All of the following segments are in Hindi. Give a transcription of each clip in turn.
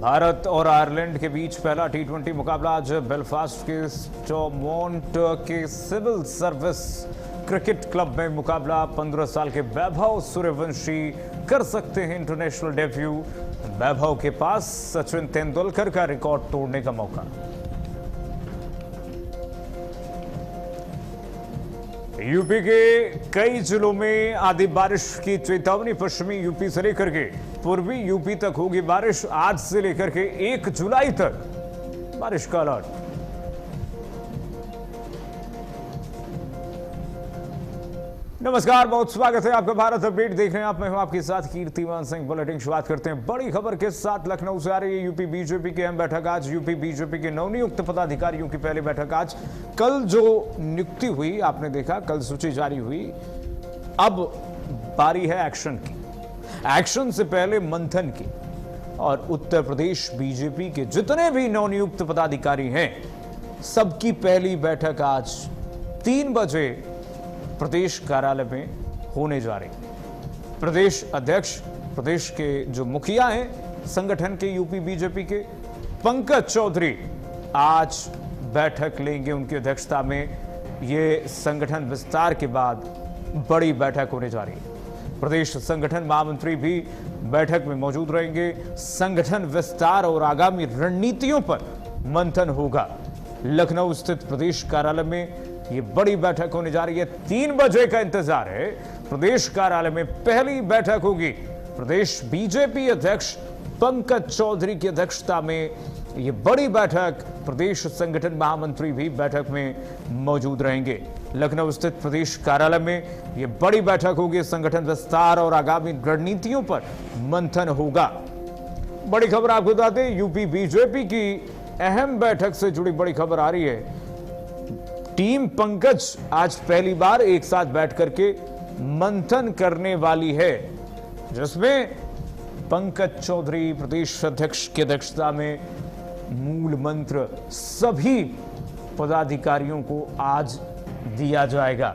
भारत और आयरलैंड के बीच पहला टी20 मुकाबला आज बेलफास्ट के स्टॉर्मोंट के सिविल सर्विस क्रिकेट क्लब में मुकाबला 15 साल के वैभव सूर्यवंशी कर सकते हैं इंटरनेशनल डेब्यू। वैभव के पास सचिन तेंदुलकर का रिकॉर्ड तोड़ने का मौका। यूपी के कई जिलों में आधी बारिश की चेतावनी। पश्चिमी यूपी से लेकर के पूर्वी यूपी तक होगी बारिश। आज से लेकर के 1 जुलाई तक बारिश का अलर्ट। नमस्कार, बहुत स्वागत है आपका भारत अपडेट देख रहे हैं आप। मैं हूं आपके साथ कीर्तिमान सिंह। बुलेटिन शुरुआत करते हैं बड़ी खबर के साथ। लखनऊ से आ रही है यूपी बीजेपी की अहम बैठक आज। यूपी बीजेपी के नवनियुक्त पदाधिकारियों की पहली बैठक आज। कल जो नियुक्ति हुई आपने देखा, कल सूची जारी हुई। अब बारी है एक्शन की। एक्शन से पहले मंथन की। और उत्तर प्रदेश बीजेपी के जितने भी नवनियुक्त पदाधिकारी हैं, सबकी पहली बैठक आज 3 बजे प्रदेश कार्यालय में होने जा रही। प्रदेश अध्यक्ष, प्रदेश के जो मुखिया हैं संगठन के यूपी बीजेपी के, पंकज चौधरी आज बैठक लेंगे। उनकी अध्यक्षता में ये संगठन विस्तार के बाद बड़ी बैठक होने जा रही है। प्रदेश संगठन महामंत्री भी बैठक में मौजूद रहेंगे। संगठन विस्तार और आगामी रणनीतियों पर मंथन होगा। लखनऊ स्थित प्रदेश कार्यालय में ये बड़ी बैठक होने जा रही है। 3 बजे का इंतजार है। प्रदेश कार्यालय में पहली बैठक होगी। प्रदेश बीजेपी अध्यक्ष पंकज चौधरी की अध्यक्षता में ये बड़ी बैठक। प्रदेश संगठन महामंत्री भी बैठक में मौजूद रहेंगे। लखनऊ स्थित प्रदेश कार्यालय में ये बड़ी बैठक होगी। संगठन विस्तार और आगामी रणनीतियों पर मंथन होगा। बड़ी खबर आपको बता दें, यूपी बीजेपी की अहम बैठक से जुड़ी बड़ी खबर आ रही है। टीम पंकज आज पहली बार एक साथ बैठ करके मंथन करने वाली है, जिसमें पंकज चौधरी प्रदेश अध्यक्ष की अध्यक्षता में मूल मंत्र सभी पदाधिकारियों को आज दिया जाएगा।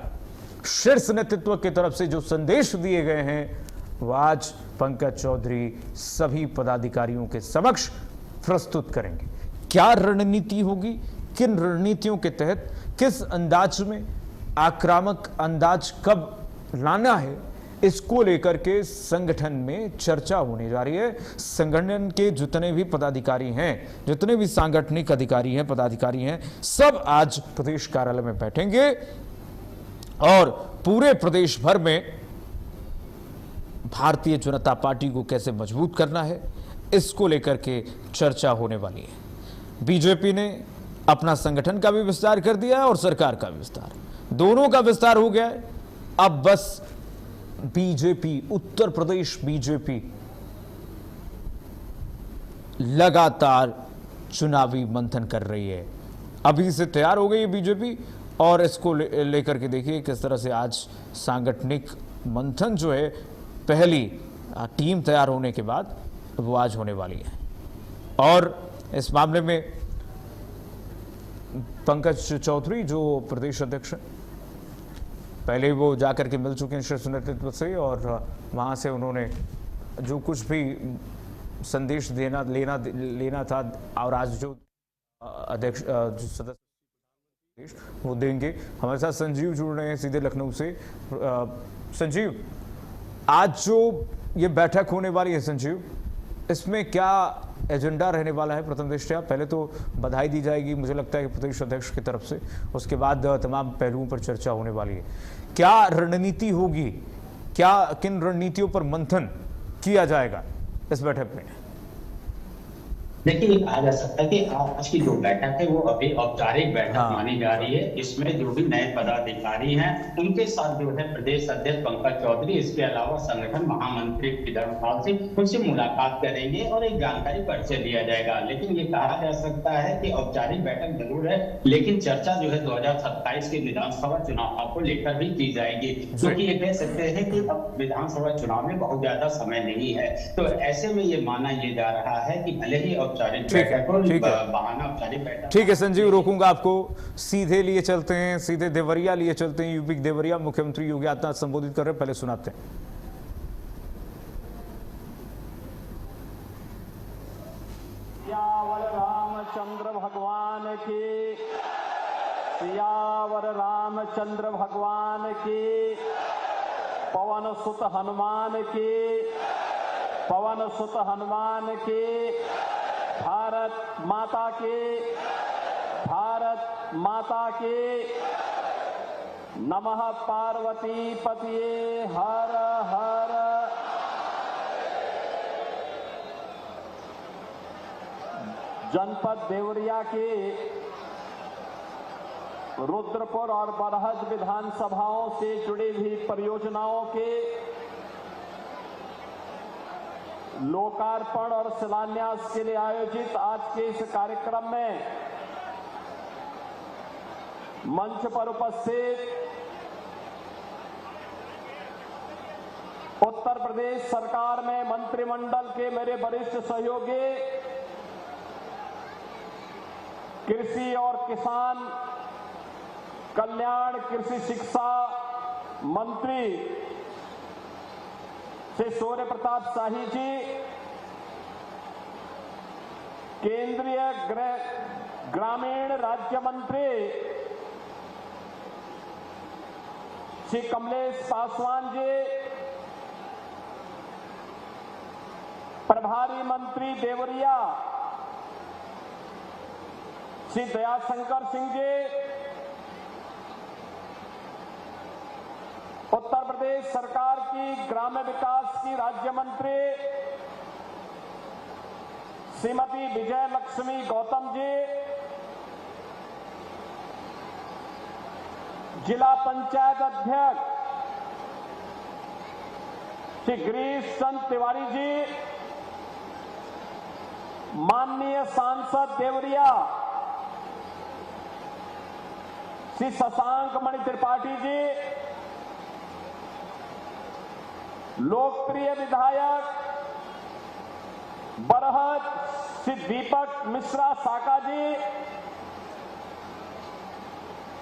शीर्ष नेतृत्व की तरफ से जो संदेश दिए गए हैं वो आज पंकज चौधरी सभी पदाधिकारियों के समक्ष प्रस्तुत करेंगे। क्या रणनीति होगी, किन रणनीतियों के तहत, किस अंदाज में, आक्रामक अंदाज कब लाना है, इसको लेकर के संगठन में चर्चा होने जा रही है। संगठन के जितने भी पदाधिकारी हैं, जितने भी सांगठनिक अधिकारी हैं, पदाधिकारी हैं, सब आज प्रदेश कार्यालय में बैठेंगे और पूरे प्रदेश भर में भारतीय जनता पार्टी को कैसे मजबूत करना है, इसको लेकर के चर्चा होने वाली है। बीजेपी ने अपना संगठन का भी विस्तार कर दिया है और सरकार का भी विस्तार, दोनों का विस्तार हो गया है। अब बस बीजेपी, उत्तर प्रदेश बीजेपी लगातार चुनावी मंथन कर रही है। अभी से तैयार हो गई है बीजेपी और इसको लेकर के देखिए किस तरह से आज सांगठनिक मंथन जो है, पहली टीम तैयार होने के बाद वो आज होने वाली है। और इस मामले में पंकज चौधरी जो प्रदेश अध्यक्ष हैं, पहले वो जाकर के मिल चुके हैं शीर्ष नेतृत्व से और वहां से उन्होंने जो कुछ भी संदेश लेना था और आज जो अध्यक्ष जो सदस्य वो देंगे। हमारे साथ संजीव जुड़ रहे हैं सीधे लखनऊ से। संजीव, आज जो ये बैठक होने वाली है संजीव, इसमें क्या एजेंडा रहने वाला है? प्रथम दृष्टया पहले तो बधाई दी जाएगी मुझे लगता है कि प्रदेश अध्यक्ष की तरफ से, उसके बाद तमाम पहलुओं पर चर्चा होने वाली है। क्या रणनीति होगी, क्या किन रणनीतियों पर मंथन किया जाएगा इस बैठक में? देखिए, ये कहा जा सकता है कि आज की जो बैठक है वो अभी औपचारिक बैठक मानी जा रही है। इसमें जो भी नए पदाधिकारी हैं उनके साथ जो है प्रदेश अध्यक्ष पंकज चौधरी, इसके अलावा संगठन महामंत्री धर्मपाल सिंह, उनसे मुलाकात करेंगे और एक जानकारी परिचय दिया जाएगा। लेकिन ये कहा जा सकता है कि औपचारिक बैठक जरूर है, लेकिन चर्चा जो है 2027 के विधानसभा चुनाव को लेकर भी की जाएगी, क्योंकि ये कह सकते हैं कि अब विधानसभा चुनाव में बहुत ज्यादा समय नहीं है। तो ऐसे में ये माना ये जा रहा है कि भले ही ठीक है संजीव, रोकूंगा आपको। सीधे लिए चलते हैं, सीधे देवरिया लिए चलते हैं। यूपी देवरिया मुख्यमंत्री योगी आदित्यनाथ संबोधित कर रहे हैं, पहले सुनाते हैं। रामचंद्र भगवान की, सियावर रामचंद्र भगवान की, पवन सुत हनुमान की, पवन सुत हनुमान की। भारत माता की, भारत माता की। नमः पार्वती पतिये हर हर। जनपद देवरिया के रुद्रपुर और बरहज विधानसभाओं से जुड़ी हुई परियोजनाओं के लोकार्पण और शिलान्यास के लिए आयोजित आज के इस कार्यक्रम में मंच पर उपस्थित उत्तर प्रदेश सरकार में मंत्रिमंडल के मेरे वरिष्ठ सहयोगी, कृषि और किसान कल्याण कृषि शिक्षा मंत्री श्री सूर्य प्रताप शाही जी, केंद्रीय ग्रामीण राज्य मंत्री श्री कमलेश पासवान जी, प्रभारी मंत्री देवरिया श्री दयाशंकर सिंह जी, उत्तर प्रदेश सरकार की ग्राम्य विकास की राज्य मंत्री श्रीमती विजय लक्ष्मी गौतम जी, जिला पंचायत अध्यक्ष श्री गिरीश चंद तिवारी जी, माननीय सांसद देवरिया श्री शशांक मणि त्रिपाठी जी, लोकप्रिय विधायक बरहज श्री दीपक मिश्रा साका जी,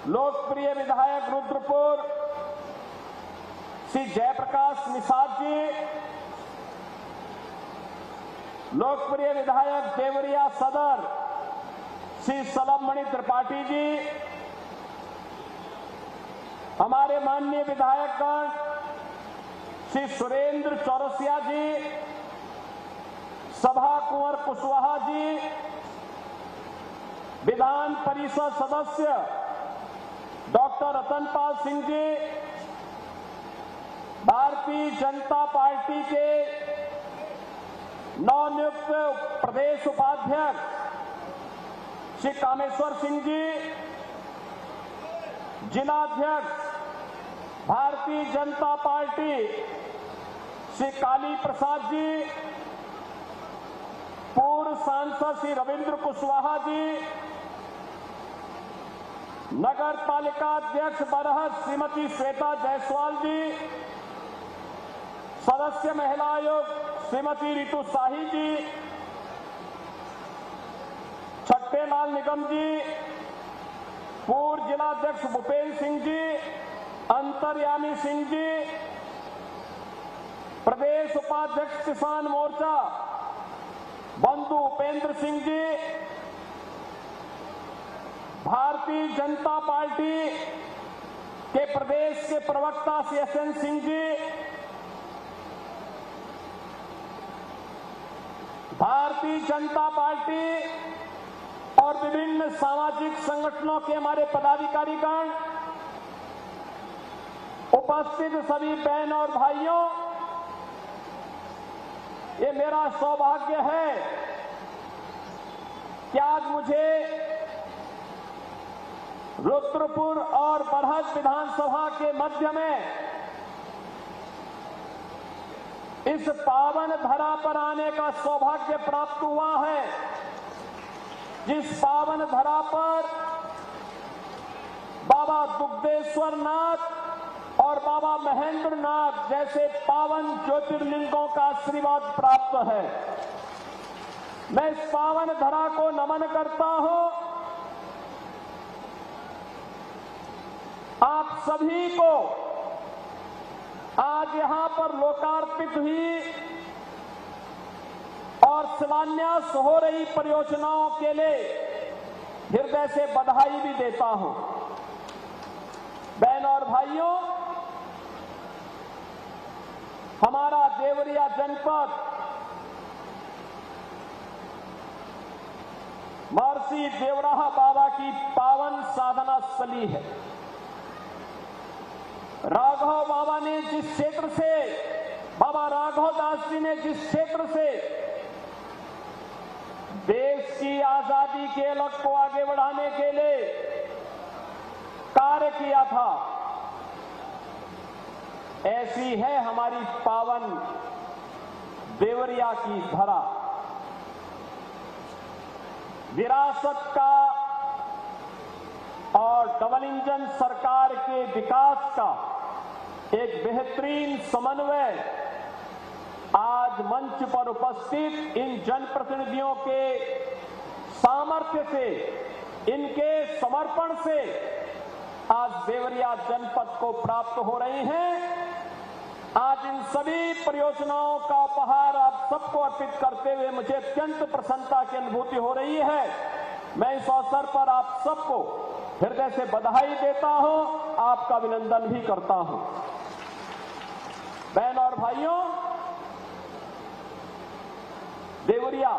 लोकप्रिय विधायक रुद्रपुर श्री जयप्रकाश निषाद जी, लोकप्रिय विधायक देवरिया सदर श्री सलभमणि त्रिपाठी जी, हमारे माननीय विधायकगण श्री सुरेंद्र चौरसिया जी, सभा कुंवर कुशवाहा जी, विधान परिषद सदस्य डॉक्टर रतनपाल सिंह जी, भारतीय जनता पार्टी के नवनियुक्त प्रदेश उपाध्यक्ष श्री कामेश्वर सिंह जी, जिलाध्यक्ष भारतीय जनता पार्टी श्री काली प्रसाद जी, पूर्व सांसद श्री रविंद्र कुशवाहा जी, नगर पालिका अध्यक्ष बरहज श्रीमती श्वेता जायसवाल जी, सदस्य महिला आयोग श्रीमती रितु शाही जी, छट्टेलाल निगम जी, पूर्व जिलाध्यक्ष भूपेन्द्र सिंह जी, अंतर्यामी सिंह जी, प्रदेश उपाध्यक्ष किसान मोर्चा बंधु उपेंद्र सिंह जी, भारतीय जनता पार्टी के प्रदेश के प्रवक्ता श्री एसएन सिंह जी, भारतीय जनता पार्टी और विभिन्न सामाजिक संगठनों के हमारे पदाधिकारीगण, उपस्थित सभी बहन और भाइयों, ये मेरा सौभाग्य है कि आज मुझे रुद्रपुर और बरहज विधानसभा के मध्य में इस पावन धरा पर आने का सौभाग्य प्राप्त हुआ है, जिस पावन धरा पर बाबा दुग्धेश्वर नाथ और बाबा महेंद्र नाथ जैसे पावन ज्योतिर्लिंगों का आशीर्वाद प्राप्त है। मैं इस पावन धरा को नमन करता हूं। आप सभी को आज यहां पर लोकार्पित हुई और शिलान्यास हो रही परियोजनाओं के लिए हृदय से बधाई भी देता हूं। बहनों और भाइयों, हमारा देवरिया जनपद महर्षि देवराहा बाबा की पावन साधना स्थली है। राघव बाबा ने जिस क्षेत्र से, बाबा राघव दास जी ने जिस क्षेत्र से देश की आजादी के लक्ष्य को आगे बढ़ाने के लिए कार्य किया था, ऐसी है हमारी पावन देवरिया की धरा। विरासत का और डबल इंजन सरकार के विकास का एक बेहतरीन समन्वय आज मंच पर उपस्थित इन जनप्रतिनिधियों के सामर्थ्य से, इनके समर्पण से आज देवरिया जनपद को प्राप्त हो रही हैं। आज इन सभी परियोजनाओं का उपहार आप सबको अर्पित करते हुए मुझे अत्यंत प्रसन्नता की अनुभूति हो रही है। मैं इस अवसर पर आप सबको हृदय से बधाई देता हूं, आपका अभिनंदन भी करता हूं। बहनों और भाइयों, देवरिया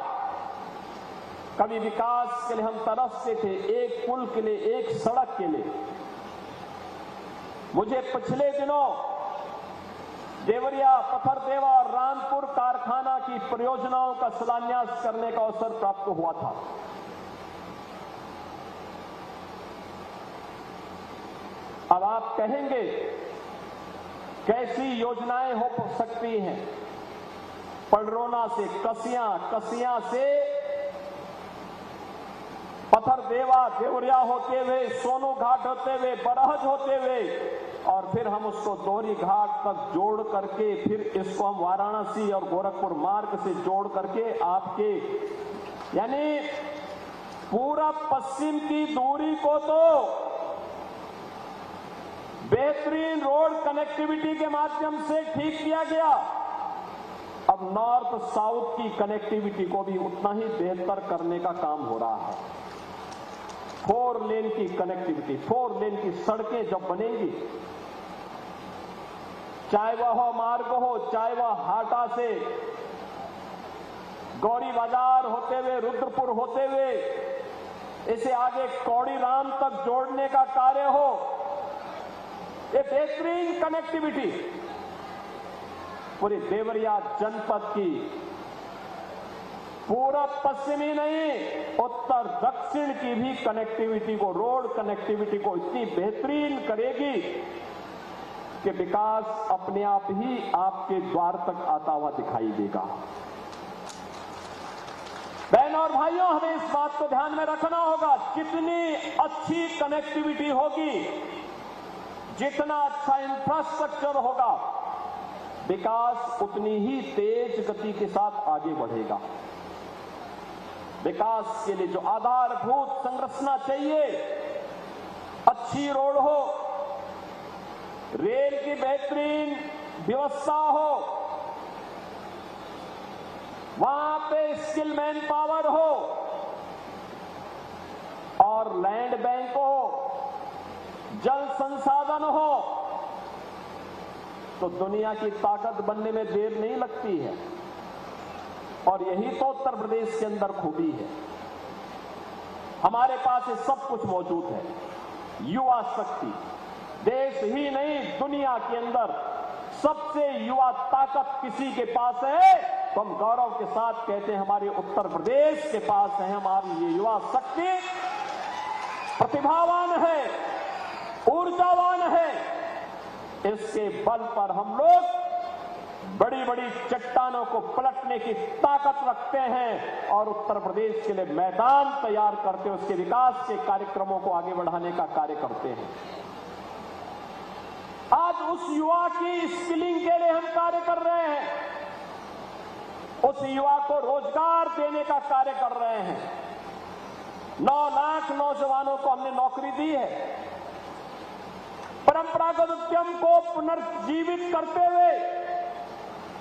कभी विकास के लिए हम तरसते थे, एक पुल के लिए, एक सड़क के लिए। मुझे पिछले दिनों देवरिया, पथरदेवा और रामपुर कारखाना की परियोजनाओं का शिलान्यास करने का अवसर प्राप्त हुआ था। अब आप कहेंगे कैसी योजनाएं हो सकती हैं? पडरौना से कसियां, कसियां से पथरदेवा, देवरिया होते हुए, सोनू घाट होते हुए, बरहज होते हुए, और फिर हम उसको दोहरी घाट तक जोड़ करके फिर इसको हम वाराणसी और गोरखपुर मार्ग से जोड़ करके आपके यानी पूरा पश्चिम की दूरी को तो बेहतरीन रोड कनेक्टिविटी के माध्यम से ठीक किया गया। अब नॉर्थ साउथ की कनेक्टिविटी को भी उतना ही बेहतर करने का काम हो रहा है। 4 लेन की कनेक्टिविटी, 4 लेन की सड़कें जब बनेंगी, चाहे वह मार्ग हो, चाहे वह हाटा से गौरी बाजार होते हुए, रुद्रपुर होते हुए, इसे आगे कौड़ी राम तक जोड़ने का कार्य हो, ये बेहतरीन कनेक्टिविटी पूरी देवरिया जनपद की पूरब पश्चिमी नहीं, उत्तर दक्षिण की भी कनेक्टिविटी को, रोड कनेक्टिविटी को इतनी बेहतरीन करेगी कि विकास अपने आप ही आपके द्वार तक आता हुआ दिखाई देगा। बहनों और भाइयों, हमें इस बात को ध्यान में रखना होगा, जितनी अच्छी कनेक्टिविटी होगी, जितना अच्छा इंफ्रास्ट्रक्चर होगा, विकास उतनी ही तेज गति के साथ आगे बढ़ेगा। विकास के लिए जो आधारभूत संरचना चाहिए, अच्छी रोड हो, रेल की बेहतरीन व्यवस्था हो, वहां पे स्किल मैन पावर हो और लैंड बैंक हो, जल संसाधन हो, तो दुनिया की ताकत बनने में देर नहीं लगती है। और यही तो उत्तर प्रदेश के अंदर खूबी है। हमारे पास ये सब कुछ मौजूद है। युवा शक्ति, देश ही नहीं दुनिया के अंदर सबसे युवा ताकत किसी के पास है तो हम गौरव के साथ कहते हैं हमारे उत्तर प्रदेश के पास है। हमारी ये युवा शक्ति प्रतिभावान है, ऊर्जावान है। इसके बल पर हम लोग बड़ी बड़ी चट्टानों को पलटने की ताकत रखते हैं और उत्तर प्रदेश के लिए मैदान तैयार करते, उसके विकास के कार्यक्रमों को आगे बढ़ाने का कार्य करते हैं। आज उस युवा की स्किलिंग के लिए हम कार्य कर रहे हैं, उस युवा को रोजगार देने का कार्य कर रहे हैं। 9 लाख नौजवानों को हमने नौकरी दी है। परंपरागत उद्यम को पुनर्जीवित करते हुए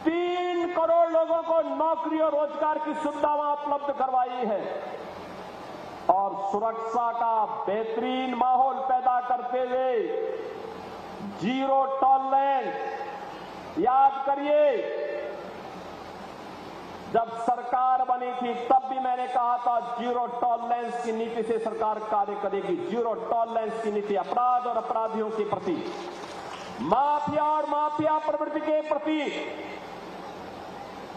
3 करोड़ लोगों को नौकरी और रोजगार की सुविधा वहां उपलब्ध करवाई है। और सुरक्षा का बेहतरीन माहौल पैदा करते हुए जीरो टॉलरेंस। याद करिए, जब सरकार बनी थी तब भी मैंने कहा था जीरो टॉलरेंस की नीति से सरकार कार्य करेगी। जीरो टॉलरेंस की नीति अपराध और अपराधियों के प्रति, माफिया और माफिया प्रवृत्ति के प्रति,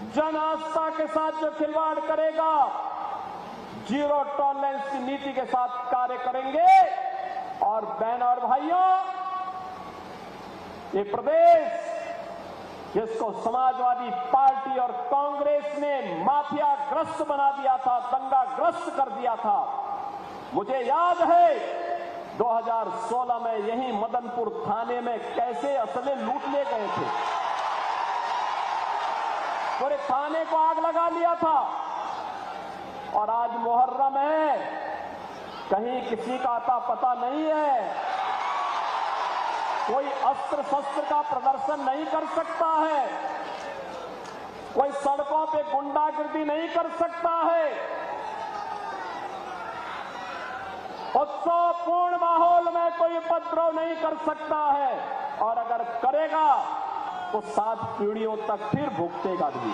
जन आस्था के साथ जो खिलवाड़ करेगा, जीरो टॉलरेंस की नीति के साथ कार्य करेंगे। और बहन और भाइयों, ये प्रदेश जिसको समाजवादी पार्टी और कांग्रेस ने माफिया ग्रस्त बना दिया था, दंगा ग्रस्त कर दिया था, मुझे याद है 2016 में यही मदनपुर थाने में कैसे असले लूट ले गए थे। पूरे थाने को आग लगा लिया था। और आज मुहर्रम है, कहीं किसी का आता पता नहीं है, कोई अस्त्र शस्त्र का प्रदर्शन नहीं कर सकता है, कोई सड़कों पे गुंडागिर्दी नहीं कर सकता है। उत्सवपूर्ण माहौल में कोई उपद्रव नहीं कर सकता है, और अगर करेगा तो 7 पीढ़ियों तक फिर भुगतेगा भी।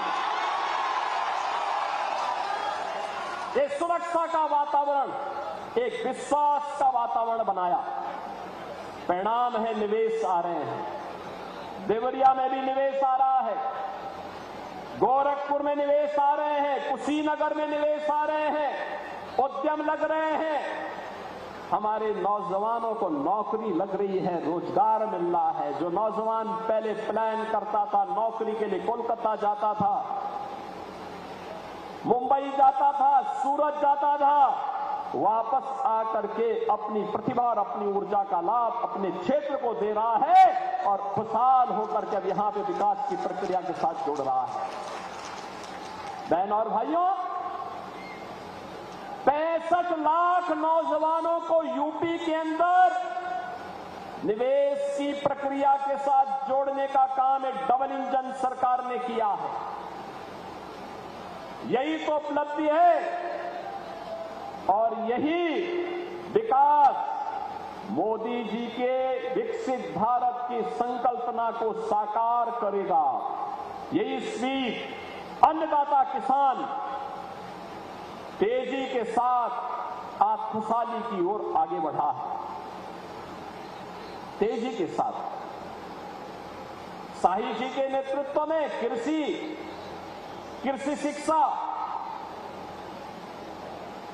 एक सुरक्षा का वातावरण, एक विश्वास का वातावरण बनाया। परिणाम है निवेश आ रहे हैं। देवरिया में भी निवेश आ रहा है, गोरखपुर में निवेश आ रहे हैं, कुशीनगर में निवेश आ रहे हैं, उद्यम लग रहे हैं। हमारे नौजवानों को नौकरी लग रही है, रोजगार मिल रहा है। जो नौजवान पहले प्लान करता था नौकरी के लिए, कोलकाता जाता था, मुंबई जाता था, सूरत जाता था, वापस आकर के अपनी प्रतिभा और अपनी ऊर्जा का लाभ अपने क्षेत्र को दे रहा है और खुशहाल होकर के अब यहां पे विकास की प्रक्रिया के साथ जुड़ रहा है। बहन और भाइयों, 65 लाख नौजवानों को यूपी के अंदर निवेश की प्रक्रिया के साथ जोड़ने का काम एक डबल इंजन सरकार ने किया है। यही तो उपलब्धि है और यही विकास मोदी जी के विकसित भारत की संकल्पना को साकार करेगा। यही स्वीप अन्नदाता किसान तेजी के साथ आज खुशहाली की ओर आगे बढ़ा है। तेजी के साथ शाही जी के नेतृत्व में कृषि शिक्षा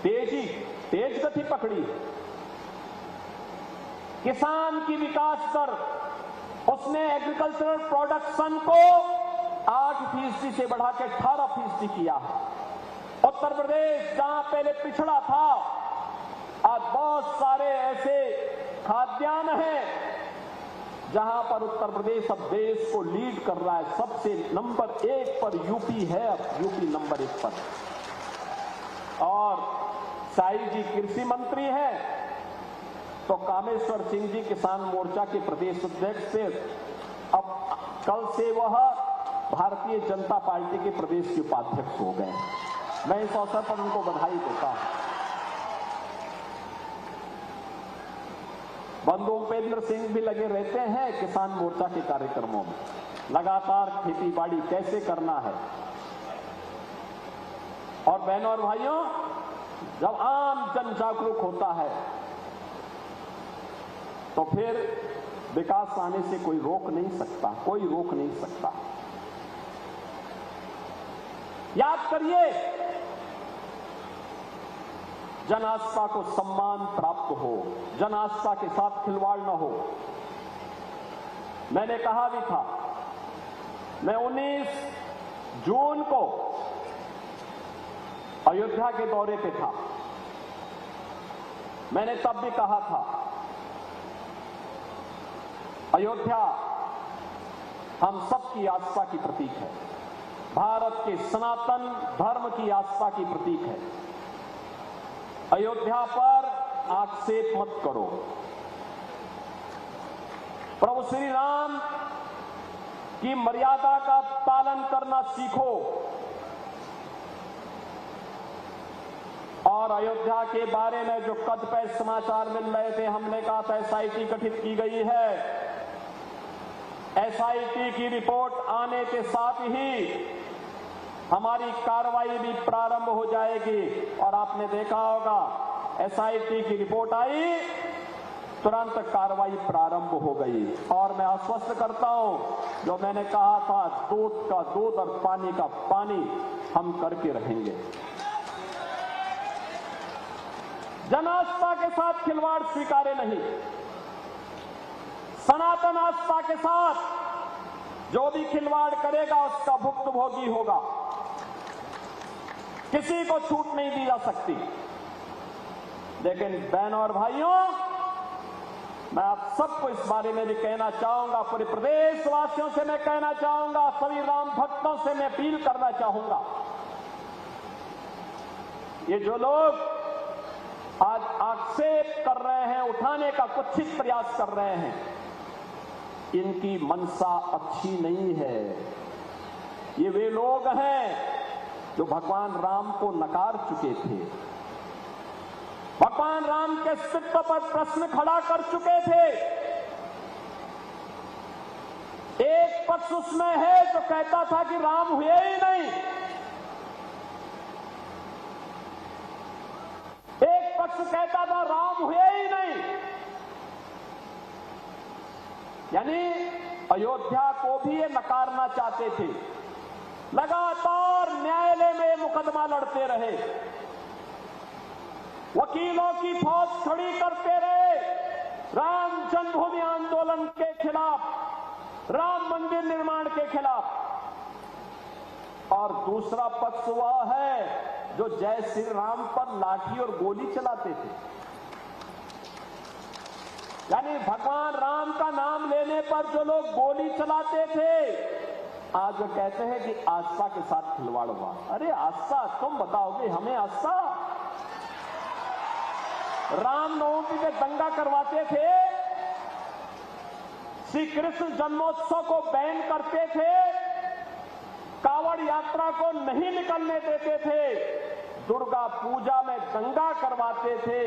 तेज गति पकड़ी। किसान की विकास दर, उसने एग्रीकल्चरल प्रोडक्शन को 8% से बढ़ा के 18% किया है। उत्तर प्रदेश जहां पहले पिछड़ा था, आज बहुत सारे ऐसे खाद्यान्न हैं जहां पर उत्तर प्रदेश अब देश को लीड कर रहा है। सबसे नंबर 1 पर यूपी है, अब यूपी नंबर 1 पर। और शाही जी कृषि मंत्री हैं तो कामेश्वर सिंह जी किसान मोर्चा के प्रदेश अध्यक्ष थे, अब कल से वह भारतीय जनता पार्टी के प्रदेश के उपाध्यक्ष हो गए। मैं इस अवसर पर उनको बधाई देता हूं। बंधु उपेंद्र सिंह भी लगे रहते हैं किसान मोर्चा के कार्यक्रमों में, लगातार खेती बाड़ी कैसे करना है। और बहनों और भाइयों, जब आम जन जागरूक होता है तो फिर विकास आने से कोई रोक नहीं सकता, कोई रोक नहीं सकता। याद करिए, जन आस्था को सम्मान प्राप्त हो, जन आस्था के साथ खिलवाड़ न हो। मैंने कहा भी था, मैं 19 जून को अयोध्या के दौरे पे था। मैंने तब भी कहा था, अयोध्या हम सबकी आस्था की प्रतीक है, भारत के सनातन धर्म की आस्था की प्रतीक है। अयोध्या पर आक्षेप मत करो। प्रभु श्री राम की मर्यादा का पालन करना सीखो और अयोध्या के बारे में जो कतिपय समाचार मिल रहे थे, हमने कहा था एसआईटी गठित की गई है। एसआईटी की रिपोर्ट आने के साथ ही हमारी कार्रवाई भी प्रारंभ हो जाएगी। और आपने देखा होगा एसआईटी की रिपोर्ट आई, तुरंत कार्रवाई प्रारंभ हो गई। और मैं आश्वस्त करता हूं, जो मैंने कहा था, दूध का दूध और पानी का पानी हम करके रहेंगे। जन आस्था के साथ खिलवाड़ स्वीकार्य नहीं। सनातन आस्था के साथ जो भी खिलवाड़ करेगा उसका भुक्तभोगी होगा। किसी को छूट नहीं दी जा सकती। लेकिन बहनों और भाइयों, मैं आप सबको इस बारे में भी कहना चाहूंगा, पूरे प्रदेशवासियों से मैं कहना चाहूंगा, सभी राम भक्तों से मैं अपील करना चाहूंगा, ये जो लोग आज आक्षेप कर रहे हैं, उठाने का कुत्सित प्रयास कर रहे हैं, इनकी मनसा अच्छी नहीं है। ये वे लोग हैं जो भगवान राम को नकार चुके थे, भगवान राम के अस्तित्व पर प्रश्न खड़ा कर चुके थे। एक पक्ष उसमें है जो कहता था कि राम हुए ही नहीं, एक पक्ष कहता था राम हुए ही नहीं। यानी अयोध्या को भी ये नकारना चाहते थे। लगातार न्यायालय में मुकदमा लड़ते रहे, वकीलों की फौज खड़ी करते रहे राम जन्मभूमि आंदोलन के खिलाफ, राम मंदिर निर्माण के खिलाफ। और दूसरा पक्ष वह है जो जय श्री राम पर लाठी और गोली चलाते थे। यानी भगवान राम का नाम लेने पर जो लोग गोली चलाते थे, आज वो कहते हैं कि आस्था के साथ खिलवाड़ हुआ। अरे आस्था तुम बताओगे हमें? आस्था रामनवमी में दंगा करवाते थे, श्री कृष्ण जन्मोत्सव को बैन करते थे, कावड़ यात्रा को नहीं निकलने देते थे, दुर्गा पूजा में दंगा करवाते थे।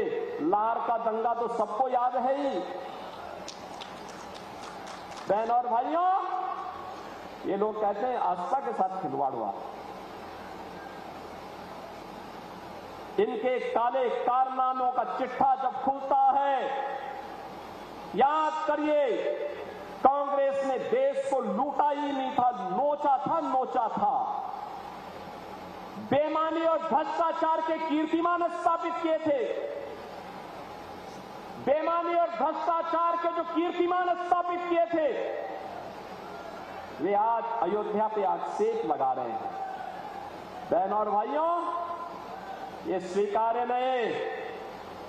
लार का दंगा तो सबको याद है ही। बहन और भाइयों, ये लोग कहते हैं आस्था के साथ खिलवाड़ हुआ। इनके काले कारनामों का चिट्ठा जब खुलता है, याद करिए कांग्रेस ने देश को लूटा ही नहीं था, नोचा था। बेईमानी और भ्रष्टाचार के कीर्तिमान स्थापित किए थे। बेईमानी और भ्रष्टाचार के जो कीर्तिमान स्थापित किए थे, वे आज अयोध्या पे आक्षेप लगा रहे हैं। बहनों और भाइयों, ये स्वीकार्य नहीं।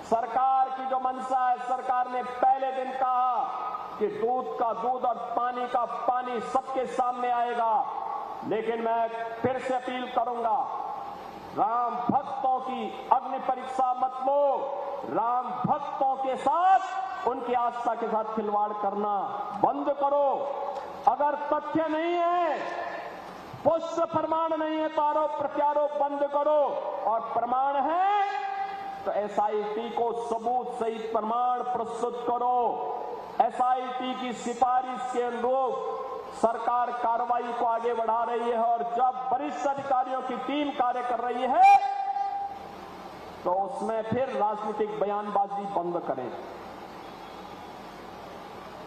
सरकार की जो मंशा है, सरकार ने पहले दिन कहा कि दूध का दूध और पानी का पानी सबके सामने आएगा। लेकिन मैं फिर से अपील करूंगा, राम भक्तों की अग्नि परीक्षा मत लो। राम भक्तों के साथ, उनकी आस्था के साथ खिलवाड़ करना बंद करो। अगर तथ्य नहीं है, पुष्ट प्रमाण नहीं है, तो आरोप प्रत्यारोप बंद करो। और प्रमाण है तो एसआईटी को सबूत सहित प्रमाण प्रस्तुत करो। एसआईटी की सिफारिश के अनुरूप सरकार कार्रवाई को आगे बढ़ा रही है। और जब वरिष्ठ अधिकारियों की टीम कार्य कर रही है, तो उसमें फिर राजनीतिक बयानबाजी बंद करें।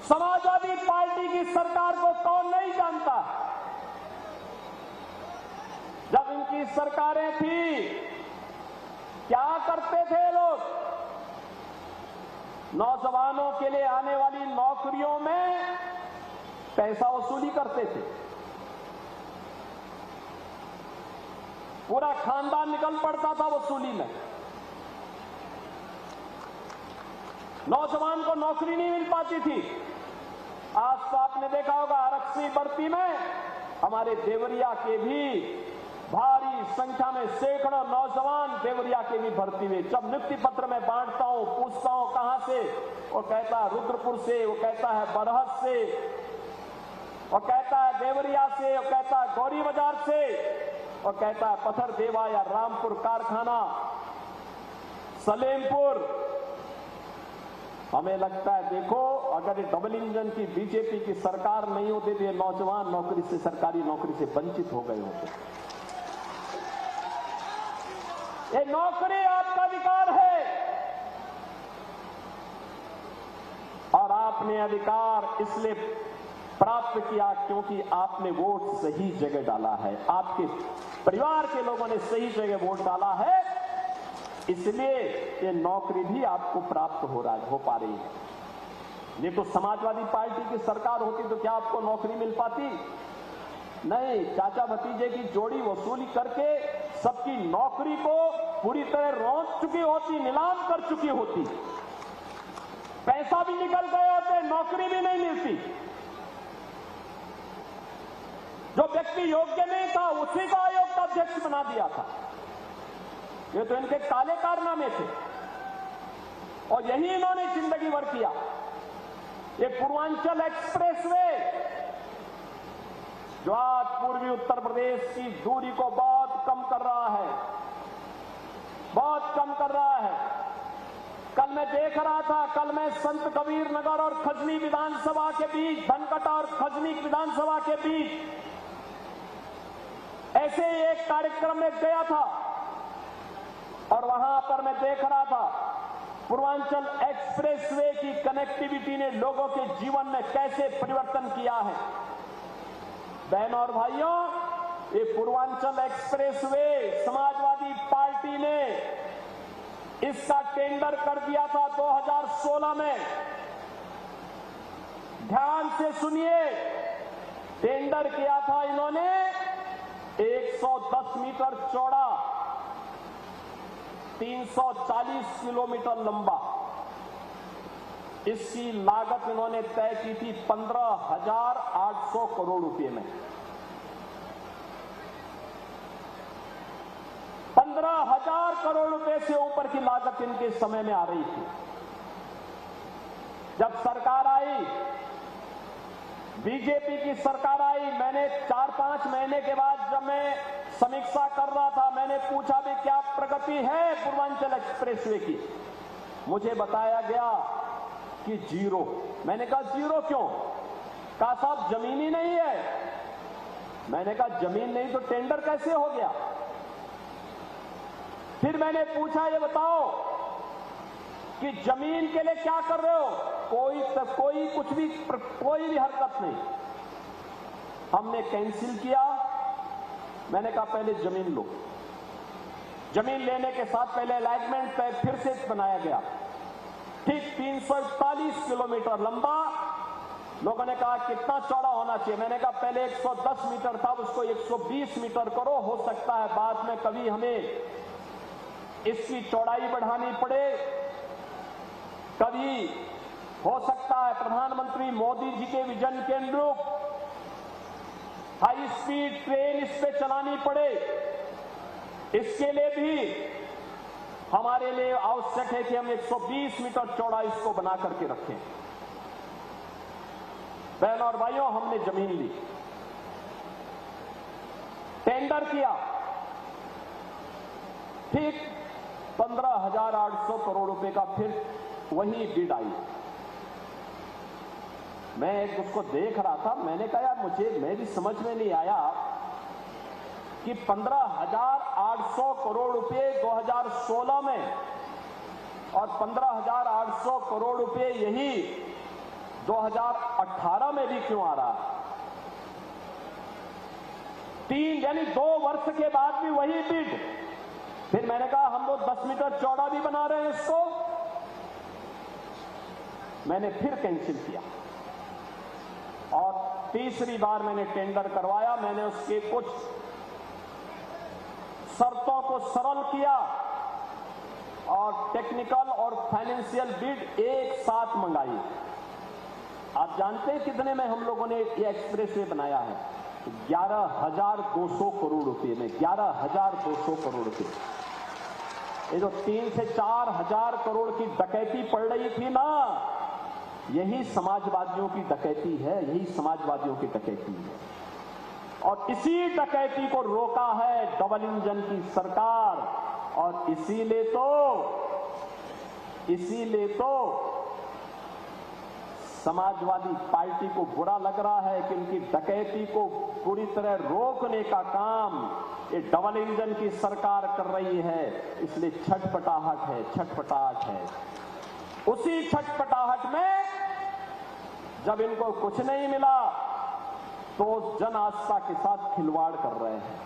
समाजवादी पार्टी की सरकार को कौन नहीं जानता? जब इनकी सरकारें थी, क्या करते थे लोग? नौजवानों के लिए आने वाली नौकरियों में पैसा वसूली करते थे। पूरा खानदान निकल पड़ता था वसूली में। नौजवान को नौकरी नहीं मिल पाती थी। आज तो आपने देखा होगा आरक्षी भर्ती में हमारे देवरिया के भी भारी संख्या में सैकड़ों नौजवान देवरिया के भी भर्ती हुए। जब नियुक्ति पत्र में बांटता हूं, पूछता हूं कहां से, वो कहता है रुद्रपुर से, वो कहता है बरहत से, वो कहता है देवरिया से, वो कहता है गौरी बाजार से, वो कहता है पत्थर देवा या रामपुर कारखाना। सलेमपुर। हमें लगता है देखो, अगर ये डबल इंजन की बीजेपी की सरकार नहीं होती तो ये नौजवान नौकरी से, सरकारी नौकरी से वंचित हो गए होते। ये नौकरी आपका अधिकार है और आपने अधिकार इसलिए प्राप्त किया क्योंकि आपने वोट सही जगह डाला है, आपके परिवार के लोगों ने सही जगह वोट डाला है, इसलिए ये नौकरी भी आपको प्राप्त हो पा रही है। नहीं तो समाजवादी पार्टी की सरकार होती तो क्या आपको नौकरी मिल पाती? नहीं, चाचा भतीजे की जोड़ी वसूली करके सबकी नौकरी को पूरी तरह रोक चुकी होती, नीलाम कर चुकी होती, पैसा भी निकल गए होते, नौकरी भी नहीं मिलती। जो व्यक्ति योग्य नहीं था उसी को आयोग का अध्यक्ष बना दिया था। ये तो इनके काले कारनामे थे और यही इन्होंने जिंदगी भर किया। ये पूर्वांचल एक्सप्रेसवे जो आज पूर्वी उत्तर प्रदेश की दूरी को बहुत कम कर रहा है, बहुत कम कर रहा है। कल मैं देख रहा था, कल मैं संत कबीर नगर और खजनी विधानसभा के बीच, धनकटा और खजनी विधानसभा के बीच ऐसे एक कार्यक्रम में गया था और वहां पर मैं देख रहा था पूर्वांचल एक्सप्रेसवे की कनेक्टिविटी ने लोगों के जीवन में कैसे परिवर्तन किया है। बहनों और भाइयों, ये पूर्वांचल एक्सप्रेसवे समाजवादी पार्टी ने इसका टेंडर कर दिया था 2016 में। ध्यान से सुनिए, टेंडर किया था इन्होंने 110 मीटर चौड़ा, 340 किलोमीटर लंबा। इसकी लागत इन्होंने तय की थी 15,800 करोड़ रुपए में। 15,000 करोड़ रुपए से ऊपर की लागत इनके समय में आ रही थी। जब सरकार आई, बीजेपी की सरकार आई, मैंने 4-5 महीने के बाद जब मैं समीक्षा कर रहा था, मैंने पूछा भी क्या प्रगति है पूर्वांचल एक्सप्रेसवे की। मुझे बताया गया कि जीरो। मैंने कहा जीरो क्यों? कहा साहब जमीन ही नहीं है। मैंने कहा जमीन नहीं तो टेंडर कैसे हो गया? फिर मैंने पूछा ये बताओ कि जमीन के लिए क्या कर रहे हो? कोई भी हरकत नहीं। हमने कैंसिल किया। मैंने कहा पहले जमीन लो। जमीन लेने के साथ पहले अलाइनमेंट फिर से बनाया गया, ठीक 341 किलोमीटर लंबा। लोगों ने कहा कितना चौड़ा होना चाहिए? मैंने कहा पहले 110 मीटर था, उसको 120 मीटर करो। हो सकता है बाद में कभी हमें इसकी चौड़ाई बढ़ानी पड़े, कभी हो सकता है प्रधानमंत्री मोदी जी के विजन के अनुरूप हाई स्पीड ट्रेन इस पे चलानी पड़े। इसके लिए भी हमारे लिए आवश्यक है कि हम 120 मीटर चौड़ा इसको बना करके रखें। बहनों और भाइयों, हमने जमीन ली, टेंडर किया, ठीक 15,800 करोड़ रुपए का फिर वही बिड आई। मैं उसको देख रहा था, मैंने कहा यार मेरी समझ में नहीं आया कि 15,800 करोड़ रुपए 2016 में और 15,800 करोड़ रुपए यही 2018 में भी क्यों आ रहा है? 3 यानी 2 वर्ष के बाद भी वही बिड। फिर मैंने कहा हम लोग 10 मीटर चौड़ा भी बना रहे हैं इसको। मैंने फिर कैंसिल किया और तीसरी बार मैंने टेंडर करवाया। मैंने उसके कुछ शर्तों को सरल किया और टेक्निकल और फाइनेंशियल बिड एक साथ मंगाई। आप जानते हैं कितने में हम लोगों ने ये एक्सप्रेसवे बनाया है? 11,200 करोड़ रुपए में। 11,200 करोड़ रुपए। ये जो 3 से 4 हजार करोड़ की डकैती पड़ रही थी ना, यही समाजवादियों की डकैती है, यही समाजवादियों की डकैती है। और इसी डकैती को रोका है डबल इंजन की सरकार। और इसीलिए तो इसीलिए तो समाजवादी पार्टी को बुरा लग रहा है कि उनकी डकैती को पूरी तरह रोकने का काम ये डबल इंजन की सरकार कर रही है। इसलिए छटपटाहट है, छटपटाहट है। उसी छटपटाहट में जब इनको कुछ नहीं मिला तो जन आस्था के साथ खिलवाड़ कर रहे हैं,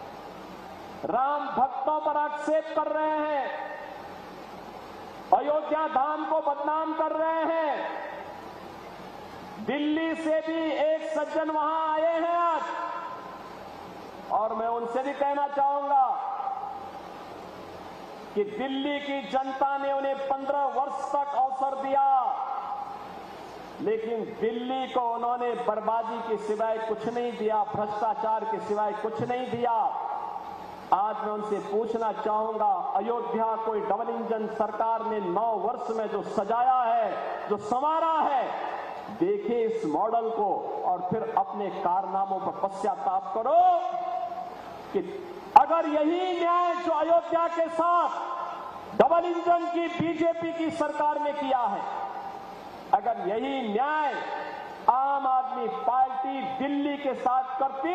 राम भक्तों पर आक्षेप कर रहे हैं, अयोध्या धाम को बदनाम कर रहे हैं। दिल्ली से भी एक सज्जन वहां आए हैं आज, और मैं उनसे भी कहना चाहूंगा कि दिल्ली की जनता ने उन्हें 15 वर्ष तक अवसर दिया, लेकिन दिल्ली को उन्होंने बर्बादी के सिवाय कुछ नहीं दिया, भ्रष्टाचार के सिवाय कुछ नहीं दिया। आज मैं उनसे पूछना चाहूंगा, अयोध्या कोई डबल इंजन सरकार ने 9 वर्ष में जो सजाया है, जो संवारा है, देखे इस मॉडल को और फिर अपने कारनामों पर पश्चाताप करो कि अगर यही न्याय जो अयोध्या के साथ डबल इंजन की बीजेपी की सरकार ने किया है, अगर यही न्याय आम आदमी पार्टी दिल्ली के साथ करती,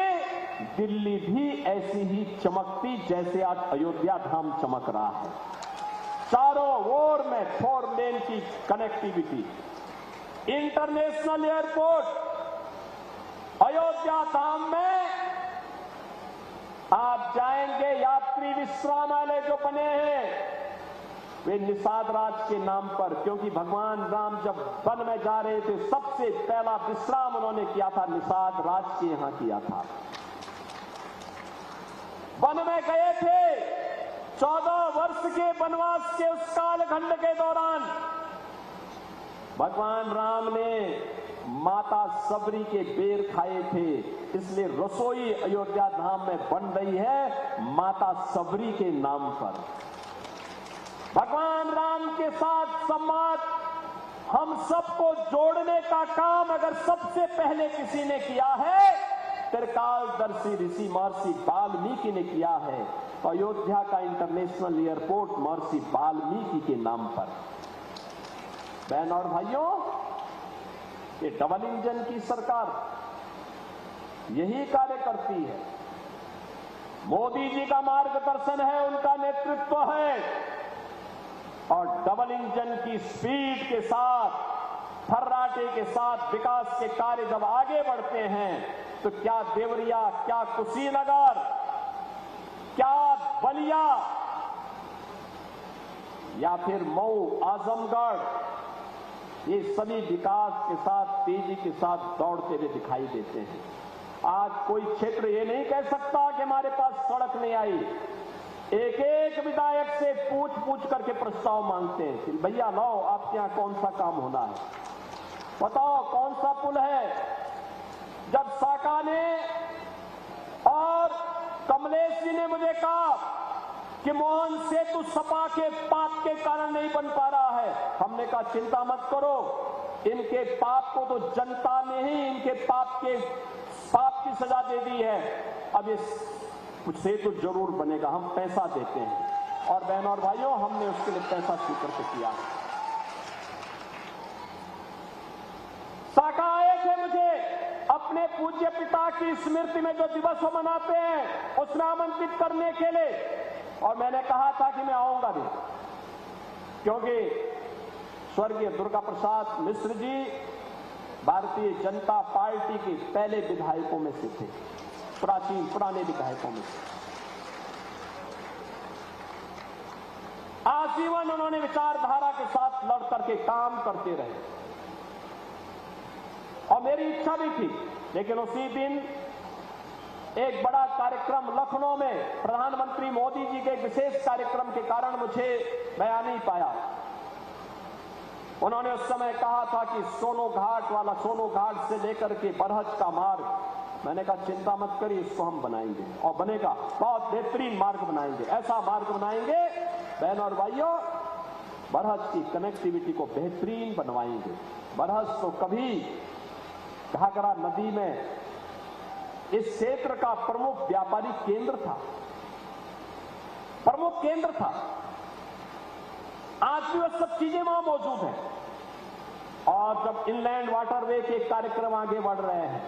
दिल्ली भी ऐसी ही चमकती जैसे आज अयोध्या धाम चमक रहा है। चारों ओर में 4 लेन की कनेक्टिविटी, इंटरनेशनल एयरपोर्ट, अयोध्या धाम में आप जाएंगे, यात्री विश्रामालय जो बने हैं वे निषाद राज के नाम पर, क्योंकि भगवान राम जब वन में जा रहे थे सबसे पहला विश्राम उन्होंने किया था निषाद राज के यहां किया था। वन में गए थे 14 वर्ष के वनवास के उस कालखंड के दौरान भगवान राम ने माता सबरी के बेर खाए थे, इसलिए रसोई अयोध्या धाम में बन रही है माता सबरी के नाम पर। भगवान राम के साथ संवाद हम सबको जोड़ने का काम अगर सबसे पहले किसी ने किया है, त्रिकालदर्शी ऋषि महर्षि वाल्मीकि ने किया है। अयोध्या का इंटरनेशनल एयरपोर्ट महर्षि वाल्मीकि के नाम पर। बहन और भाइयों, ये डबल इंजन की सरकार यही कार्य करती है। मोदी जी का मार्गदर्शन है, उनका नेतृत्व है, और डबल इंजन की स्पीड के साथ, फर्राटे के साथ विकास के कार्य जब आगे बढ़ते हैं तो क्या देवरिया, क्या कुशीनगर, क्या बलिया या फिर मऊ, आजमगढ़, ये सभी विकास के साथ, तेजी के साथ दौड़ते हुए दिखाई देते हैं। आज कोई क्षेत्र ये नहीं कह सकता कि हमारे पास सड़क नहीं आई। एक एक विधायक से पूछ करके प्रस्ताव मांगते हैं कि भैया लाओ, आपके यहाँ कौन सा काम होना है, बताओ कौन सा पुल है। जब साका ने और कमलेश जी ने मुझे कहा कि मोहन सेतु सपा के पाप के कारण नहीं बन पा रहा है, हमने कहा चिंता मत करो, इनके पाप को तो जनता ने ही इनके पाप की सजा दे दी है। अब इस सेतु जरूर बनेगा, हम पैसा देते हैं। और बहनों और भाइयों, हमने उसके लिए पैसा स्वीकृत किया। साका आए थे मुझे अपने पूज्य पिता की स्मृति में जो दिवस वो मनाते हैं उसमें आमंत्रित करने के लिए, और मैंने कहा था कि मैं आऊंगा भी, क्योंकि स्वर्गीय दुर्गा प्रसाद मिश्र जी भारतीय जनता पार्टी के पहले विधायकों में से थे, पुराने विधायकों में से। आजीवन उन्होंने विचारधारा के साथ लड़ करके काम करते रहे, और मेरी इच्छा भी थी, लेकिन उसी दिन एक बड़ा कार्यक्रम लखनऊ में प्रधानमंत्री मोदी जी के विशेष कार्यक्रम के कारण मैं आ नहीं पाया। उन्होंने उस समय कहा था कि सोनो घाट से लेकर के बरहज का मार्ग, मैंने कहा चिंता मत करिए, इसको हम बनाएंगे और बनेगा, बहुत बेहतरीन मार्ग बनाएंगे, ऐसा मार्ग बनाएंगे बहनों और भाइयों, बरहज की कनेक्टिविटी को बेहतरीन बनवाएंगे। बरहज तो कभी घाघरा नदी में इस क्षेत्र का प्रमुख व्यापारिक केंद्र था, आज भी वो सब चीजें वहां मौजूद हैं। और जब इनलैंड वाटरवे के कार्यक्रम आगे बढ़ रहे हैं,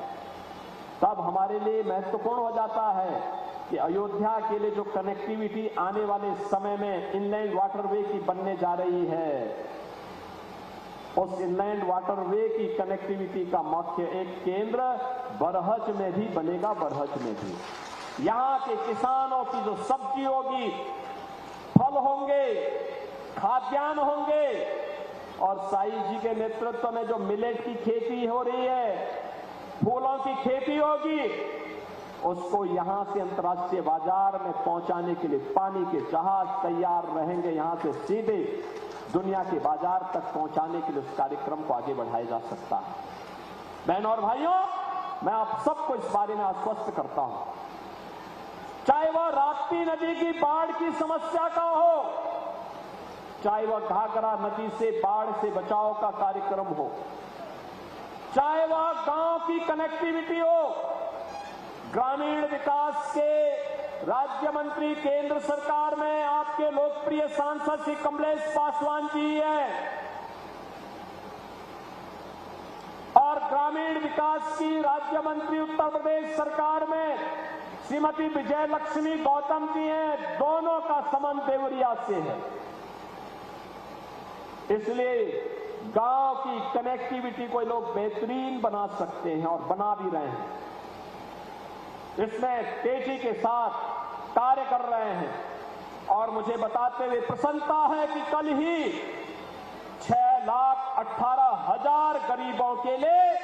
तब हमारे लिए महत्वपूर्ण हो जाता है कि अयोध्या के लिए जो कनेक्टिविटी आने वाले समय में इनलैंड वाटरवे की बनने जा रही है, उस इनलैंड वाटरवे की कनेक्टिविटी का मुख्य एक केंद्र बरहज में भी बनेगा। बरहज में भी यहाँ के किसानों की जो सब्जी होगी, फल होंगे, खाद्यान्न होंगे, और साई जी के नेतृत्व में जो मिलेट की खेती हो रही है, फूलों की खेती होगी, उसको यहां से अंतर्राष्ट्रीय बाजार में पहुंचाने के लिए पानी के जहाज तैयार रहेंगे। यहां से सीधे दुनिया के बाजार तक पहुंचाने के लिए उस कार्यक्रम को आगे बढ़ाया जा सकता है। बहनों और भाइयों, मैं आप सबको इस बारे में आश्वस्त करता हूं, चाहे वह राप्ती नदी की बाढ़ की समस्या का हो, चाहे वह घाघरा नदी से बाढ़ से बचाव का कार्यक्रम हो, चाहे वह गांव की कनेक्टिविटी हो। ग्रामीण विकास के राज्य मंत्री केंद्र सरकार में आपके लोकप्रिय सांसद श्री कमलेश पासवान जी हैं, और ग्रामीण विकास की राज्य मंत्री उत्तर प्रदेश सरकार में श्रीमती विजय लक्ष्मी गौतम जी हैं। दोनों का संबंध देवरिया से है, इसलिए गांव की कनेक्टिविटी को लोग बेहतरीन बना सकते हैं और बना भी रहे हैं। इसमें तेजी के साथ कार्य कर रहे हैं, और मुझे बताते हुए प्रसन्नता है कि कल ही 6,18,000 गरीबों के लिए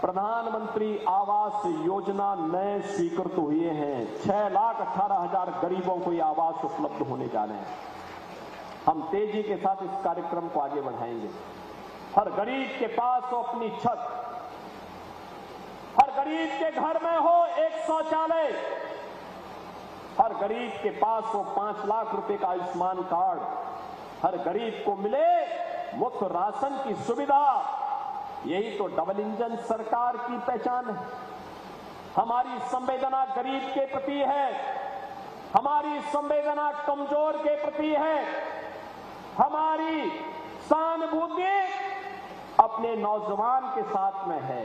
प्रधानमंत्री आवास योजना नए स्वीकृत हुए हैं। 6,18,000 गरीबों को ये आवास उपलब्ध होने जा रहे हैं। हम तेजी के साथ इस कार्यक्रम को आगे बढ़ाएंगे। हर गरीब के पास हो अपनी छत, हर गरीब के घर में हो एक शौचालय, हर गरीब के पास हो 5 लाख रुपए का आयुष्मान कार्ड, हर गरीब को मिले मुफ्त राशन की सुविधा। यही तो डबल इंजन सरकार की पहचान है। हमारी संवेदना गरीब के प्रति है, हमारी संवेदना कमजोर के प्रति है, हमारी सहानुभूति अपने नौजवान के साथ में है,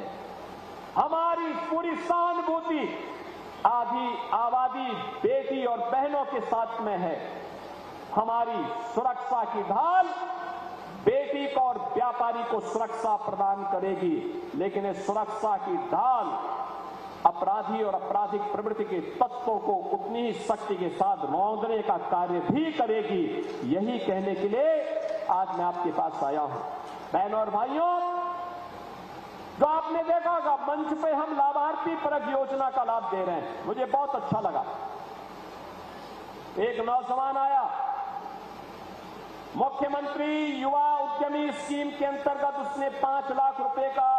हमारी पूरी सहानुभूति आधी आबादी बेटी और बहनों के साथ में है। हमारी सुरक्षा की ढाल बेटी को और व्यापारी को सुरक्षा प्रदान करेगी, लेकिन इस सुरक्षा की ढाल अपराधी और आपराधिक प्रवृत्ति के तत्वों को उतनी ही शक्ति के साथ रौंदने का कार्य भी करेगी। यही कहने के लिए आज मैं आपके पास आया हूं। बहनों और भाइयों, जो आपने देखा होगा मंच पे हम लाभार्थी परक योजना का लाभ दे रहे हैं, मुझे बहुत अच्छा लगा। एक नौजवान आया, मुख्यमंत्री युवा उद्यमी स्कीम के अंतर्गत उसने 5 लाख रुपए का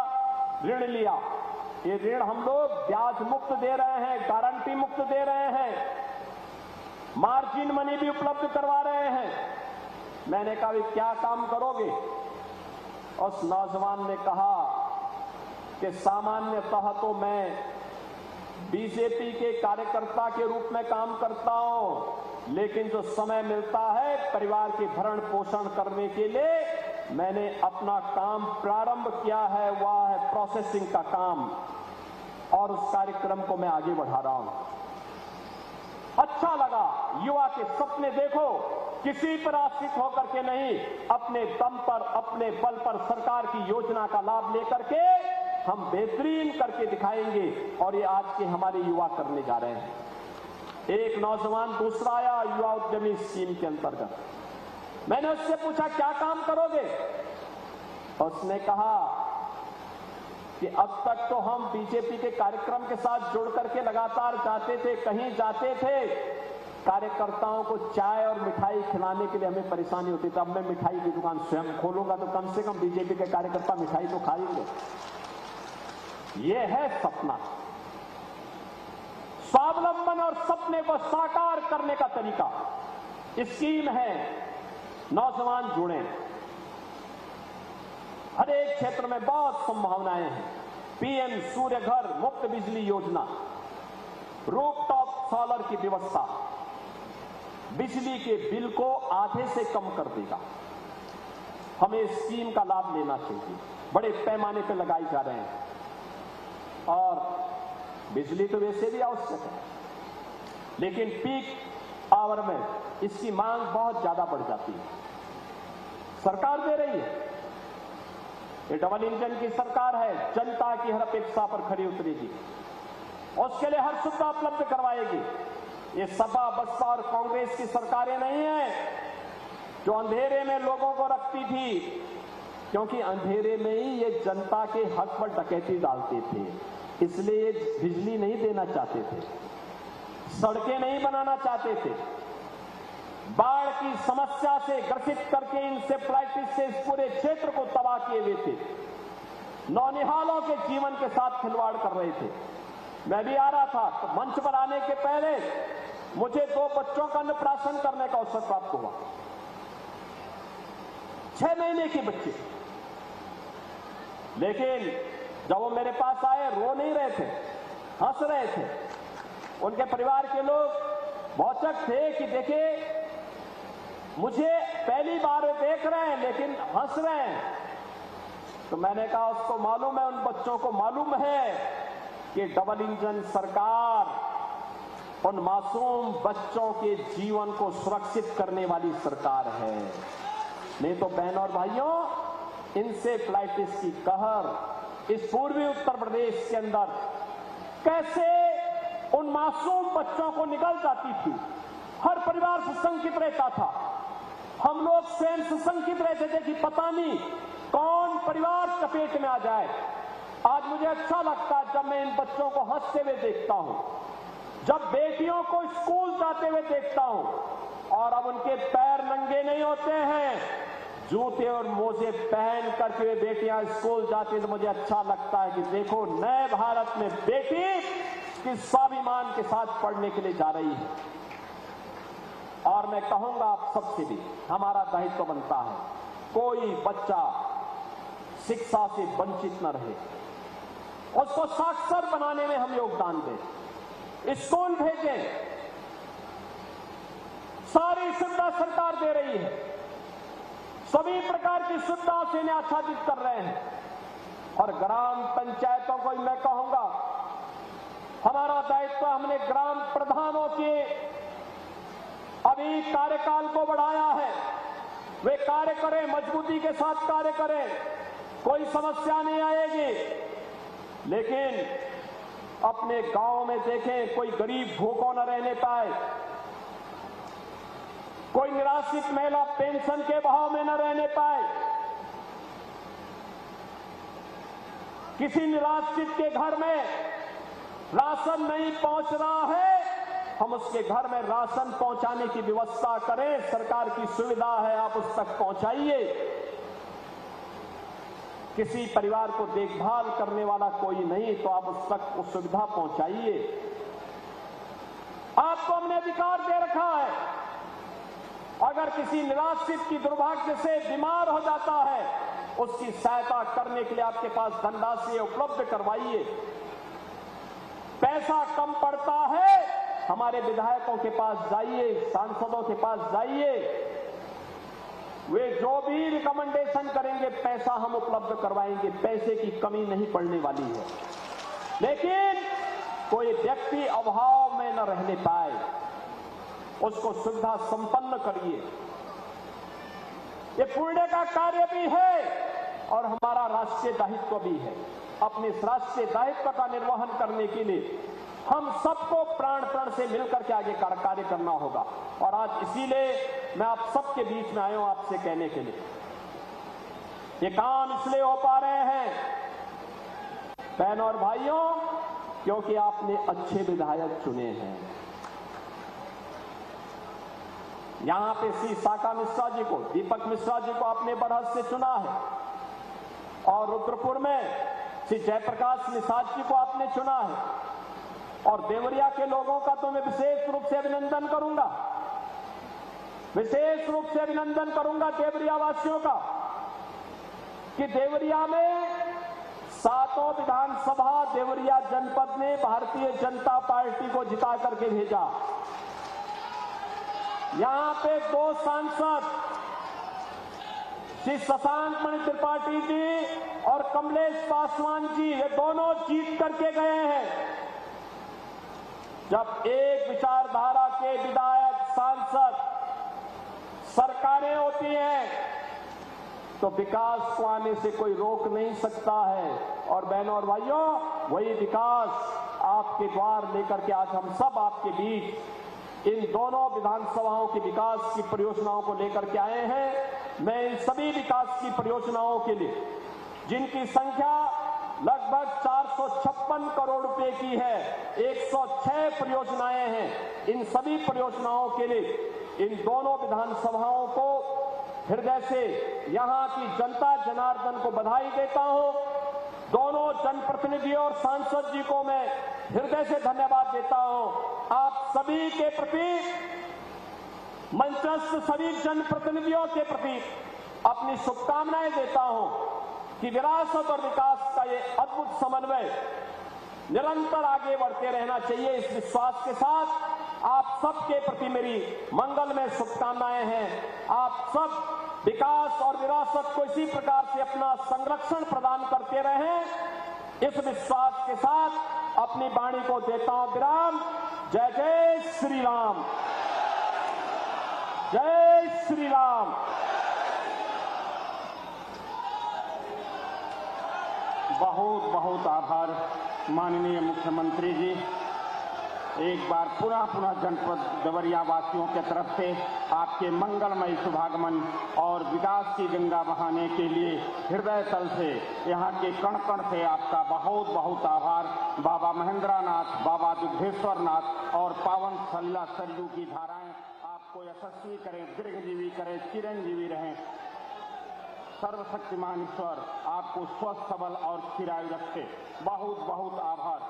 ऋण लिया। ये ऋण हम लोग ब्याज मुक्त दे रहे हैं, गारंटी मुक्त दे रहे हैं, मार्जिन मनी भी उपलब्ध करवा रहे हैं। मैंने कहा क्या काम करोगे? उस नौजवान ने कहा कि सामान्यतः तो मैं बीजेपी के कार्यकर्ता के रूप में काम करता हूं, लेकिन जो समय मिलता है परिवार के भरण पोषण करने के लिए मैंने अपना काम प्रारंभ किया है, वह है प्रोसेसिंग का काम, और उस कार्यक्रम को मैं आगे बढ़ा रहा हूं। अच्छा लगा। युवा के सपने देखो, किसी पर आश्रित होकर के नहीं, अपने दम पर अपने बल पर सरकार की योजना का लाभ लेकर के हम बेहतरीन करके दिखाएंगे, और ये आज के हमारे युवा करने जा रहे हैं। एक नौजवान दूसरा आया युवा उद्यमी स्कीम के अंतर्गत। मैंने उससे पूछा क्या काम करोगे? उसने कहा कि अब तक तो हम बीजेपी के कार्यक्रम के साथ जुड़ करके लगातार जाते थे, कहीं जाते थे, कार्यकर्ताओं को चाय और मिठाई खिलाने के लिए हमें परेशानी होती थी। अब मैं मिठाई की दुकान स्वयं खोलूंगा तो कम से कम बीजेपी के कार्यकर्ता मिठाई तो खाएंगे। ये है सपना, स्वावलंबन और सपने को साकार करने का तरीका। स्कीम है, नौजवान जुड़े। हर एक क्षेत्र में बहुत संभावनाएं हैं। पीएम सूर्य घर मुफ्त बिजली योजना, रूफटॉप सोलर की व्यवस्था बिजली के बिल को आधे से कम कर देगा। हमें स्कीम का लाभ लेना चाहिए। बड़े पैमाने पर लगाए जा रहे हैं और बिजली तो वैसे भी आवश्यक है, लेकिन पीक आवर में इसकी मांग बहुत ज्यादा बढ़ जाती है। सरकार दे रही है, ये डबल इंजन की सरकार है, जनता की हर अपेक्षा पर खरी उतरेगी, उसके लिए हर सुविधा उपलब्ध करवाएगी। ये सपा, बसपा और कांग्रेस की सरकारें नहीं है जो अंधेरे में लोगों को रखती थी, क्योंकि अंधेरे में ही ये जनता के हक पर डकैती डालते थे, इसलिए ये बिजली नहीं देना चाहते थे, सड़कें नहीं बनाना चाहते थे, बाढ़ की समस्या से ग्रसित करके इंसेफ्लाइटिस से इस पूरे क्षेत्र को तबाह किए हुए थे, नौनिहालों के जीवन के साथ खिलवाड़ कर रहे थे। मैं भी आ रहा था तो मंच पर आने के पहले मुझे 2 बच्चों का अन्नप्राशन करने का अवसर प्राप्त हुआ। 6 महीने के बच्चे, लेकिन जब वो मेरे पास आए रो नहीं रहे थे, हंस रहे थे। उनके परिवार के लोग भौचक थे कि देखिए मुझे पहली बार देख रहे हैं लेकिन हंस रहे हैं। तो मैंने कहा उसको मालूम है, उन बच्चों को मालूम है कि डबल इंजन सरकार उन मासूम बच्चों के जीवन को सुरक्षित करने वाली सरकार है। नहीं तो बहनों और भाइयों, इंसेफ्लाइटिस की कहर इस पूर्वी उत्तर प्रदेश के अंदर कैसे उन मासूम बच्चों को निकल जाती थी। हर परिवार सुशंकित रहता था, हम लोग स्वयं सुशंकित रहते थे कि पता नहीं कौन परिवार चपेट में आ जाए। आज मुझे अच्छा लगता है जब मैं इन बच्चों को हंसते हुए देखता हूं, जब बेटियों को स्कूल जाते हुए देखता हूं, और अब उनके पैर नंगे नहीं होते हैं, जूते और मोजे पहन करके वे बेटियां स्कूल जाती हैं, तो मुझे अच्छा लगता है कि देखो नए भारत में बेटी किस स्वाभिमान के साथ पढ़ने के लिए जा रही है। और मैं कहूंगा आप सबसे भी हमारा दायित्व बनता है, कोई बच्चा शिक्षा से वंचित न रहे, उसको साक्षर बनाने में हम योगदान दें, स्कूल भेजें। सारी सुविधा सरकार दे रही है, सभी प्रकार की सुविधाओं से इन्हें आच्छादित कर रहे हैं। और ग्राम पंचायतों को मैं कहूंगा हमारा दायित्व, हमने ग्राम प्रधानों के अभी कार्यकाल को बढ़ाया है, वे कार्य करें, मजबूती के साथ कार्य करें, कोई समस्या नहीं आएगी। लेकिन अपने गांव में देखें, कोई गरीब भूखों न रहने पाए, कोई निराश्रित महिला पेंशन के बहाव में न रहने पाए, किसी निराश्रित के घर में राशन नहीं पहुंच रहा है, हम उसके घर में राशन पहुंचाने की व्यवस्था करें। सरकार की सुविधा है, आप उस तक पहुंचाइए। किसी परिवार को देखभाल करने वाला कोई नहीं तो आप उस तक उस सुविधा पहुंचाइए। आपको हमने अधिकार दे रखा है, अगर किसी निराश्रित की दुर्भाग्य से बीमार हो जाता है, उसकी सहायता करने के लिए आपके पास धनराशि उपलब्ध करवाइए। पैसा कम पड़ता है, हमारे विधायकों के पास जाइए, सांसदों के पास जाइए, वे जो भी रिकमेंडेशन करेंगे पैसा हम उपलब्ध करवाएंगे, पैसे की कमी नहीं पड़ने वाली है। लेकिन कोई व्यक्ति अभाव में न रहने पाए, उसको सुविधा संपन्न करिए। ये पुण्य का कार्य भी है और हमारा राष्ट्रीय दायित्व भी है। अपने इस राष्ट्रीय दायित्व का निर्वहन करने के लिए हम सबको प्राण प्राण से मिलकर के आगे कार्य करना होगा। और आज इसीलिए मैं आप सबके बीच में आया हूं आपसे कहने के लिए, ये काम इसलिए हो पा रहे हैं बहनों और भाइयों, क्योंकि आपने अच्छे विधायक चुने हैं। यहां पे श्री साका मिश्रा जी को, दीपक मिश्रा जी को आपने बरहत से चुना है, और रुद्रपुर में श्री जयप्रकाश निषाद जी को आपने चुना है। और देवरिया के लोगों का तो मैं विशेष रूप से अभिनंदन करूंगा, विशेष रूप से अभिनंदन करूंगा देवरिया वासियों का, कि देवरिया में 7 विधानसभा देवरिया जनपद ने भारतीय जनता पार्टी को जिता करके भेजा। यहां पे 2 सांसद श्री शशांक मणि त्रिपाठी जी और कमलेश पासवान जी, ये दोनों जीत करके गए हैं। जब एक विचारधारा के विधायक, सांसद, सरकारें होती हैं तो विकास को आने से कोई रोक नहीं सकता है। और बहनों और भाइयों, वही विकास आपके द्वार लेकर के आज हम सब आपके बीच इन दोनों विधानसभाओं की विकास की परियोजनाओं को लेकर के आए हैं। मैं इन सभी विकास की परियोजनाओं के लिए, जिनकी संख्या लगभग 456 करोड़ रुपए की है, 106 परियोजनाएं हैं, इन सभी परियोजनाओं के लिए इन दोनों विधानसभाओं को हृदय से यहां की जनता जनार्दन को बधाई देता हूं। दोनों जनप्रतिनिधियों और सांसद जी को मैं हृदय से धन्यवाद देता हूं। आप सभी के प्रति, मंचस्थ सभी जनप्रतिनिधियों के प्रति अपनी शुभकामनाएं देता हूं कि विरासत और विकास का ये अद्भुत समन्वय निरंतर आगे बढ़ते रहना चाहिए। इस विश्वास के साथ आप सबके प्रति मेरी मंगलमय शुभकामनाएं हैं। आप सब विकास और विरासत को इसी प्रकार से अपना संरक्षण प्रदान करते रहें। इस विश्वास के साथ अपनी वाणी को देता हूं विराम। जय जय श्री राम, जय श्री राम। बहुत बहुत आभार माननीय मुख्यमंत्री जी। एक बार पुनः जनपद देवरिया वासियों के तरफ से आपके मंगलमय शुभागमन और विकास की गंगा बहाने के लिए हृदय तल से, यहाँ के कण कण से आपका बहुत बहुत आभार। बाबा महेंद्रनाथ, बाबा दुग्धेश्वर नाथ और पावन सलिला सरयू की धाराएं आपको यशस्वी करें, दीर्घजीवी करें, चिरंजीवी रहें। सर्वशक्तिमान ईश्वर आपको स्वस्थ, सबल और चिरायु रखे। बहुत बहुत आभार।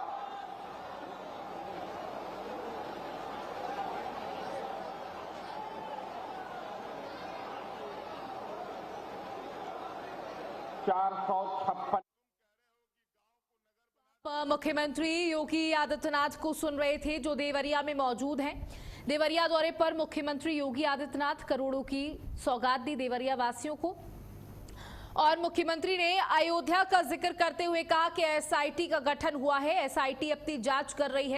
मुख्यमंत्री योगी आदित्यनाथ को सुन रहे थे, जो देवरिया में मौजूद हैं। देवरिया दौरे पर मुख्यमंत्री योगी आदित्यनाथ करोड़ों की सौगात दी देवरिया वासियों को। और मुख्यमंत्री ने अयोध्या का जिक्र करते हुए कहा कि एसआईटी का गठन हुआ है, एसआईटी अपनी जांच कर रही है।